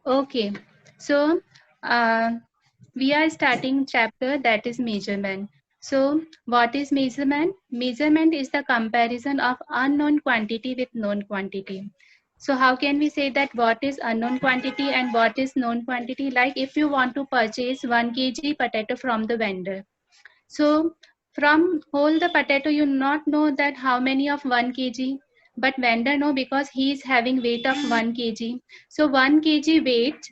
Okay, so uh, we are starting chapter that is measurement. So what is measurement? Measurement is the comparison of unknown quantity with known quantity. So how can we say that what is unknown quantity and what is known quantity? Like if you want to purchase 1 kg potato from the vendor. So from whole the potato, you not know that how many of 1 kg, but vendor know because he is having weight of 1 kg. So 1 kg weight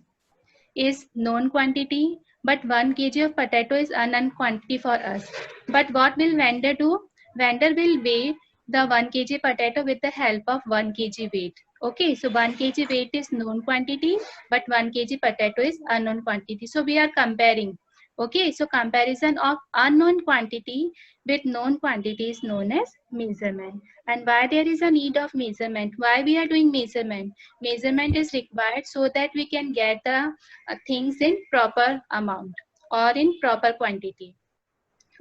is known quantity, but 1 kg of potato is unknown quantity for us. But what will vendor do? Vendor will weigh the 1 kg potato with the help of 1 kg weight. Okay, so 1 kg weight is known quantity, but 1 kg potato is unknown quantity. So we are comparing. Okay, so comparison of unknown quantity with known quantity is known as measurement. And why there is a need of measurement? Why we are doing measurement? Measurement is required so that we can get the things in proper amount or in proper quantity.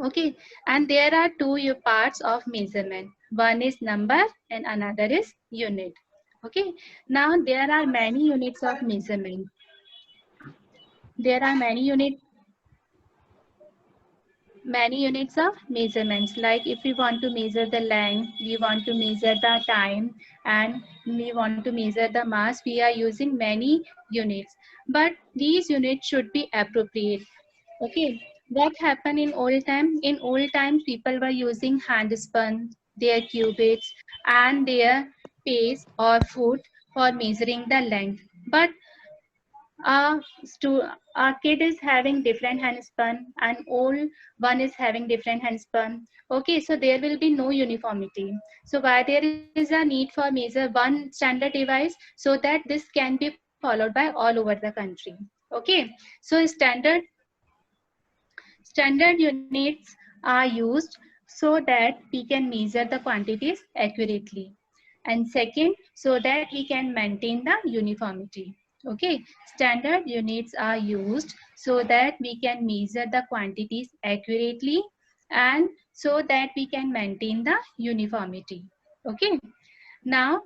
Okay, and there are two parts of measurement. One is number and another is unit. Okay, now there are many units of measurement. There are many units of measurements. Like if we want to measure the length, we want to measure the time, and we want to measure the mass, we are using many units, but these units should be appropriate. Okay, what happened in old time? In old times, people were using handspun, their cubits, and their pace or foot for measuring the length. But a, a kid is having different handspun, and old one is having different handspun. Okay, so there will be no uniformity. So why there is a need for measure one standard device so that this can be followed by all over the country. Okay, so standard units are used so that we can measure the quantities accurately. And second, so that we can maintain the uniformity. Okay, standard units are used so that we can measure the quantities accurately and so that we can maintain the uniformity. Okay, now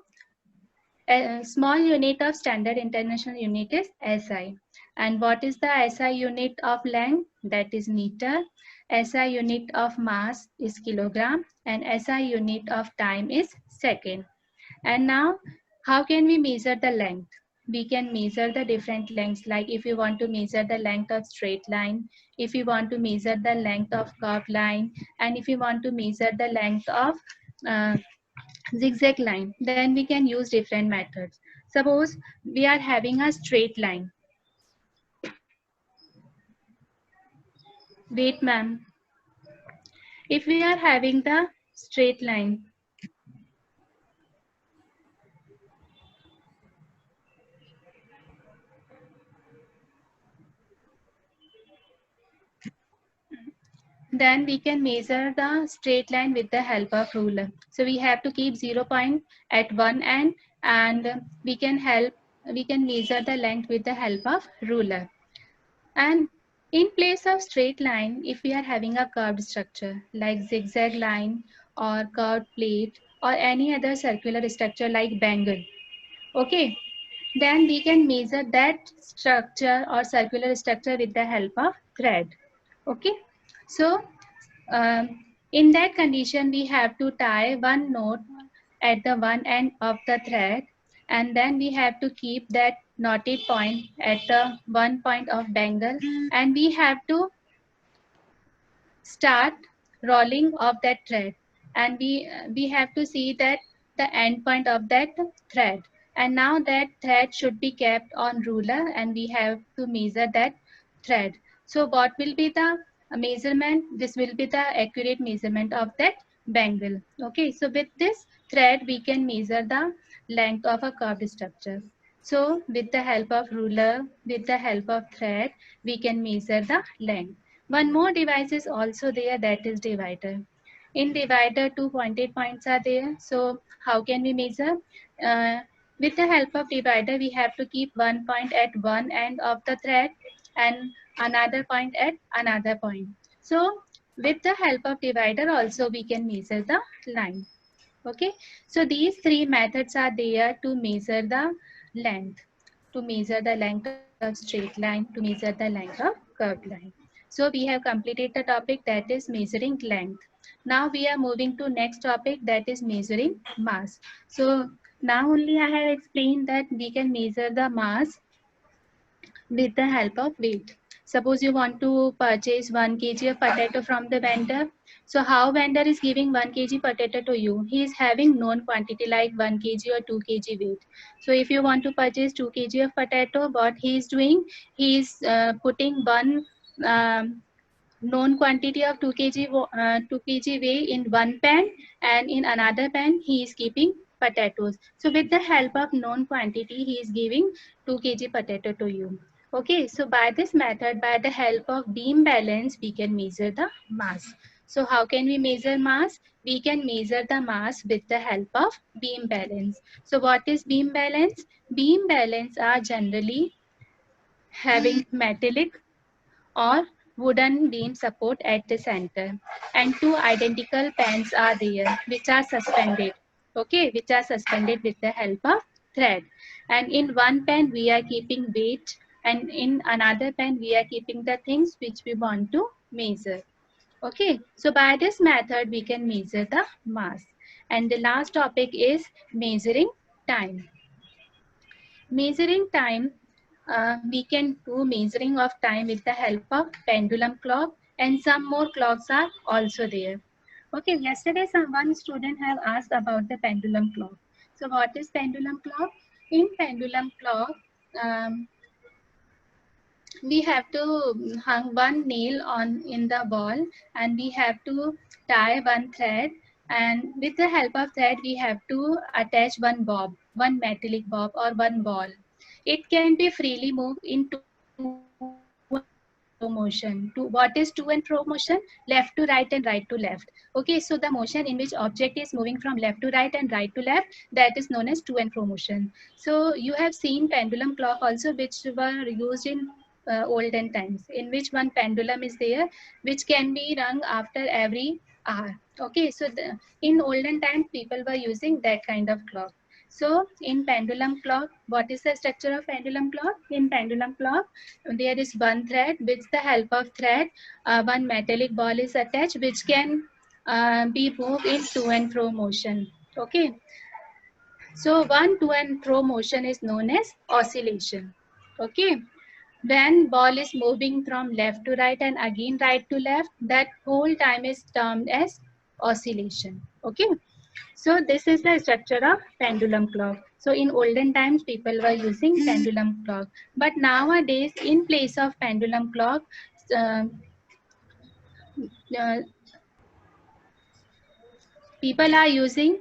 a small unit of standard international unit is SI. And what is the SI unit of length? That is meter. SI unit of mass is kilogram, and SI unit of time is second. And now, how can we measure the length? We can measure the different lengths, like if you want to measure the length of straight line, if you want to measure the length of curved line, and if you want to measure the length of uh, zigzag line, then we can use different methods. Suppose we are having a straight line. Wait, ma'am. If we are having the straight line, then we can measure the straight line with the help of ruler. So we have to keep 0 point at one end, and we can measure the length with the help of ruler. And in place of straight line, if we are having a curved structure like zigzag line or curved plate or any other circular structure like bangle, okay, then we can measure that structure or circular structure with the help of thread. Okay, so in that condition, we have to tie one knot at the one end of the thread, and then we have to keep that knotted point at the one point of bangle, and we have to start rolling of that thread, and we have to see that the end point of that thread, and now that thread should be kept on ruler, and we have to measure that thread. So what will be the measurement? This will be the accurate measurement of that bangle. Okay, so with this thread we can measure the length of a curved structure. So with the help of ruler, with the help of thread, we can measure the length. One more device is also there, that is divider. In divider, two pointed points are there. So how can we measure? Uh, with the help of divider, we have to keep one point at one end of the thread and another point at another point. So with the help of divider also we can measure the line. Okay, so these three methods are there to measure the length. to measure the length of straight line, to measure the length of curved line. So we have completed the topic that is measuring length. Now we are moving to next topic that is measuring mass. So now only I have explained that we can measure the mass with the help of weight. Suppose you want to purchase 1 kg of potato from the vendor. So how vendor is giving 1 kg potato to you? He is having known quantity like 1 kg or 2 kg weight. So if you want to purchase 2 kg of potato, what he is doing? He is putting one known quantity of 2 kg 2 kg weigh in one pan, and in another pan he is keeping potatoes. So with the help of known quantity he is giving 2 kg potato to you. Okay, so by this method, by the help of beam balance, we can measure the mass. So how can we measure mass? We can measure the mass with the help of beam balance. So what is beam balance? Beam balance are generally having metallic or wooden beam support at the center, and two identical pans are there which are suspended, okay, which are suspended with the help of thread. And in one pan we are keeping weight, and in another pan we are keeping the things which we want to measure. Okay, so by this method we can measure the mass. And the last topic is measuring time. Measuring time, we can do measuring of time with the help of pendulum clock, and some more clocks are also there. Okay, yesterday one student have asked about the pendulum clock. So what is pendulum clock? In pendulum clock, um, we have to hang one nail on in the wall, and we have to tie one thread, and with the help of thread we have to attach one bob, one metallic bob or one ball. It can be freely moved in to and fro motion. What is to and fro motion? Left to right and right to left. Okay, so the motion in which object is moving from left to right and right to left, that is known as to and fro motion. So you have seen pendulum clock also, which were used in olden times, in which one pendulum is there which can be rung after every hour. Okay, so in olden times people were using that kind of clock. So in pendulum clock, what is the structure of pendulum clock? In pendulum clock, there is one thread. With the help of thread, one metallic ball is attached which can be moved in to and fro motion. Okay, so one to and fro motion is known as oscillation. Okay, when ball is moving from left to right and again right to left, that whole time is termed as oscillation. Okay, so this is the structure of pendulum clock. So in olden times people were using pendulum clock, but nowadays in place of pendulum clock, uh, uh, people are using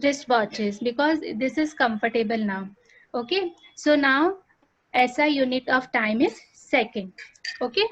wristwatches because this is comfortable now. Okay, so now SI unit of time is second. Okay,